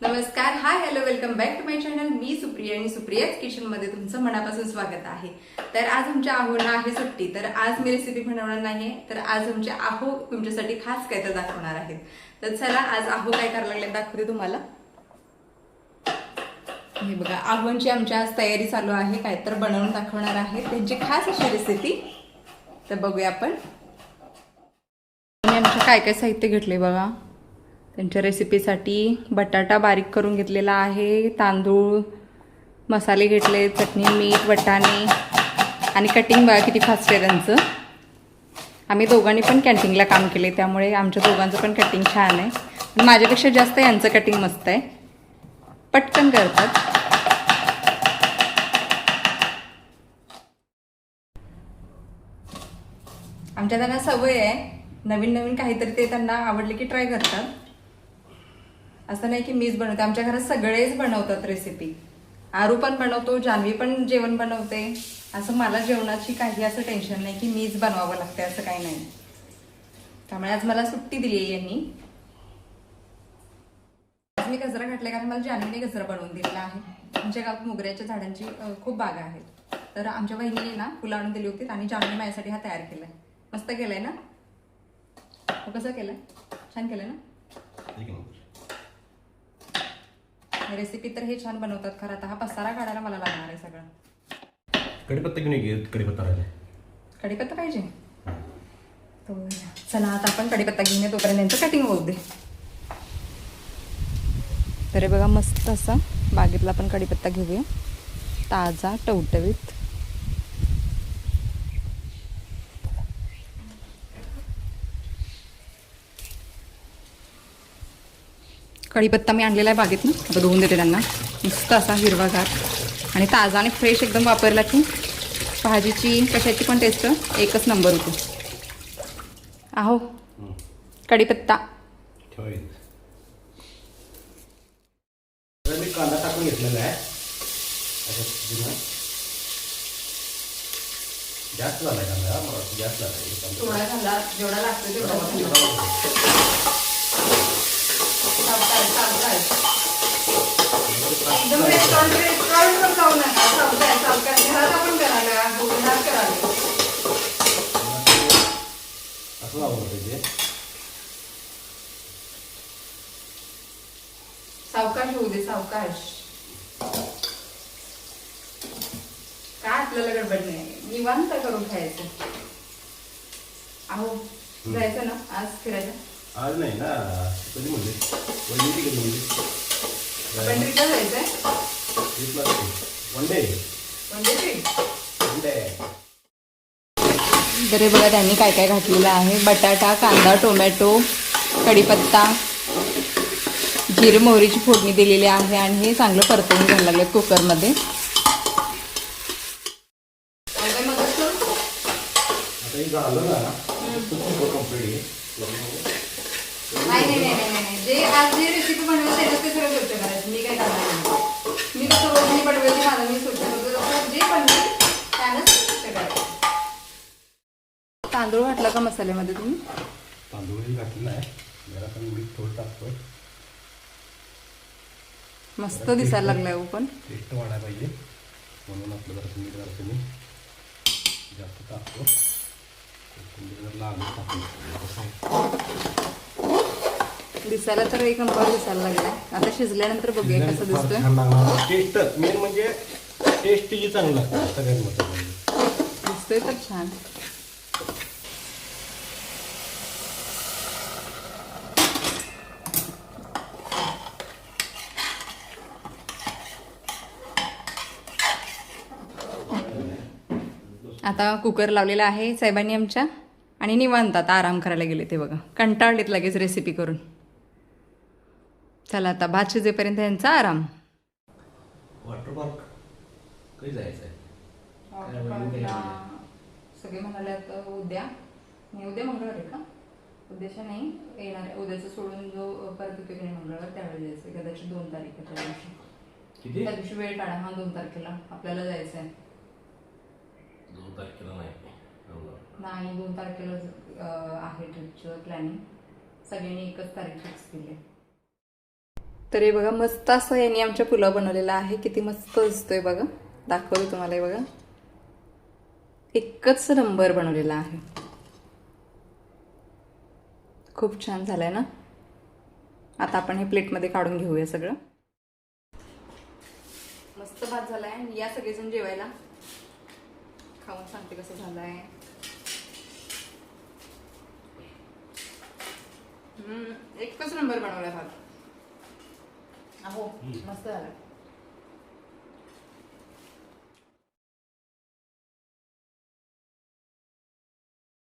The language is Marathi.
नमस्कार, hi, hello, welcome back to my channel. मी सुप्रिया आणि सुप्रियाज किचनमध्ये तुमचं मनापासून स्वागत आहे. तर आज आमच्या आहोला आहे सुट्टी, तर आज मी रेसिपी बनवणार नाही, तर आज आमचे आहो तुमच्यासाठी खास काय तर दाखवणार आहेत. तर चला आज आहो काय करायला लागले दाखवते तुम्हाला. हे बघा, आहोंची आमच्या आज तयारी चालू आहे, काय तर बनवून दाखवणार आहे त्यांची खास अशी रेसिपी. तर बघूया आपण आमचं काय काय साहित्य घेतले बघा. त्यांच्या रेसिपीसाठी बटाटा बारीक करून घेतलेला आहे, तांदूळ, मसाले घेतले, चटणी, मीठ, वटाणे आणि कटिंग बघा किती फास्ट आहे त्यांचं. आम्ही दोघांनी पण कॅन्टीनला काम केले, त्यामुळे आमच्या दोघांचं पण कटिंग छान आहे. पण माझ्यापेक्षा जास्त यांचं कटिंग मस्त आहे, पटकन करतात. आमच्या त्यांना सवय आहे, नवीन नवीन काहीतरी ते त्यांना आवडले की ट्राय करतात. असं नाही की मीच बनवते, आमच्या घरात सगळेच बनवतात रेसिपी. आरू पण बनवतो, जान्हवी पण जेवण बनवते. असं मला जेवणाची काही असं टेन्शन नाही की मीच बनवावं लागते, असं काही नाही. त्यामुळे आज मला सुट्टी दिली आहे यांनी. आज मी गजरा घातला कारण मला जान्हवीने गजरा बनवून दिलेला आहे. आमच्या गावात मोगऱ्याच्या झाडांची खूप बागा आहेत, तर आमच्या बहिणीने ना फुलं आणून दिली होती आणि जान्हवी माझ्यासाठी हा तयार केलाय. मस्त केलाय ना? कसं केलंय? छान केलंय ना? रेसिपी तर हे छान बनवतात खरं. आता हा पसारा काढायला मला लागणार आहे सगळं. कढीपत्ता घेऊन ये, कढीपत्ता राहिला. कढीपत्ता पाहिजे? तो चला आता आपण कढीपत्ता घेऊन ये, तोपर्यंत यांचं कटिंग होऊ दे. तर बघा मस्त असा बागेतला आपण कढीपत्ता घेऊया, ताजा टवटवीत. कढीपत्ता मी आणलेला आहे बागेत ना, आता धुवून देते त्यांना. मस्त असा हिरवागार आणि ताजा आणि फ्रेश एकदम वापरला की भाजीची कशाची पण टेस्ट एकच नंबर होती. आहो कढीपत्ता मी कांदा टाकून घेतलेला आहे. जास्त झालाय कांदा, मला जास्त झालाय. थोडा झाला, जेवढा लागतो तेवढा. एकदम रेस्टॉरंट पण जाऊ नका, घरात आपण करायला असं आवडतं. सावकाश होऊ दे, सावकाश. काय आपल्याला गडबड नाही, निवांत करून खायचं. अहो जायचं ना आज फिरायला? आज नाही ना, कधी म्हणजे पंढरीला जायचंय. One day. बरे बघा त्यांनी काय काय घातलेलं आहे. बटाटा, कांदा, टोमॅटो, कढीपत्ता, जिरे मोहरीची फोडणी दिलेली आहे आणि हे चांगलं परतवून घ्यायला लागले कुकरमध्ये. नाही, जे आज जे रेसिपी बनवलं त्याच्यात ते सगळं स्वच्छ करायचं. मी काय करणार नाही. मी कसं रोज मी बनवायची, माझं मी स्वच्छ करतो. जे बनवेल त्यानंच स्वच्छ करायचं. तांदूळ घातला का मसाल्यामध्ये तुम्ही? तांदूळ घातलेला आहे, जरा पण मीठ थोडं टाकतोय. मस्त दिसायला लागलाय हो, पण टेस्ट वाढायला पाहिजे म्हणून आपलं जरा मीठ जरा तुम्ही जास्त टाकतो. दिसायला तर एक नंबर दिसायला लागलाय. आता शिजल्यानंतर बघूया कसं दिसतोय. टेस्ट मेन म्हणजे टेस्ट जी चांगली लागते सगळ्यात महत्त्वाचं. दिसतोय तर छान. आता कुकर लावलेला आहे साहेबांनी आमच्या आणि निवांत आता आराम करायला गेले. ते बघा कंटाळलेत लगेच रेसिपी करून. चला आता भात शिजेपर्यंत यांचा आराम. वॉटर पार्क कधी जायचं आहे? सगळे म्हणाले आता उद्या नाही, उद्या मंगळवार आहे का? उद्याच्या नाही येणार आहे, उद्याचं सोडून जो परत येतो की नाही मंगळवार त्यावेळी जायचं. कदाचित 2 तारखेच्या दिवशी. त्या दिवशी वेळ काढा. 2 तारखेला आपल्याला जायचं आहे. 2 तारखेला नाही 2 तारखेला आहे ट्रिपचं प्लॅनिंग. सगळ्यांनी एकच तारीख फिक्स केली. तर हे बघा मस्त असं यांनी आमच्या पुलाव बनवलेला आहे. किती मस्त दिसतोय बघा. दाखवतो तुम्हाला हे बघा. एकच नंबर बनवलेला आहे. खूप छान झालंय ना. आता आपण हे प्लेटमध्ये काढून घेऊया सगळं. मस्त भात झालाय. या सगळेजण जेवायला. खाऊन सांगते कसं झालंय. एकच नंबर बनवलाय भात. अहो मस्त झालाय.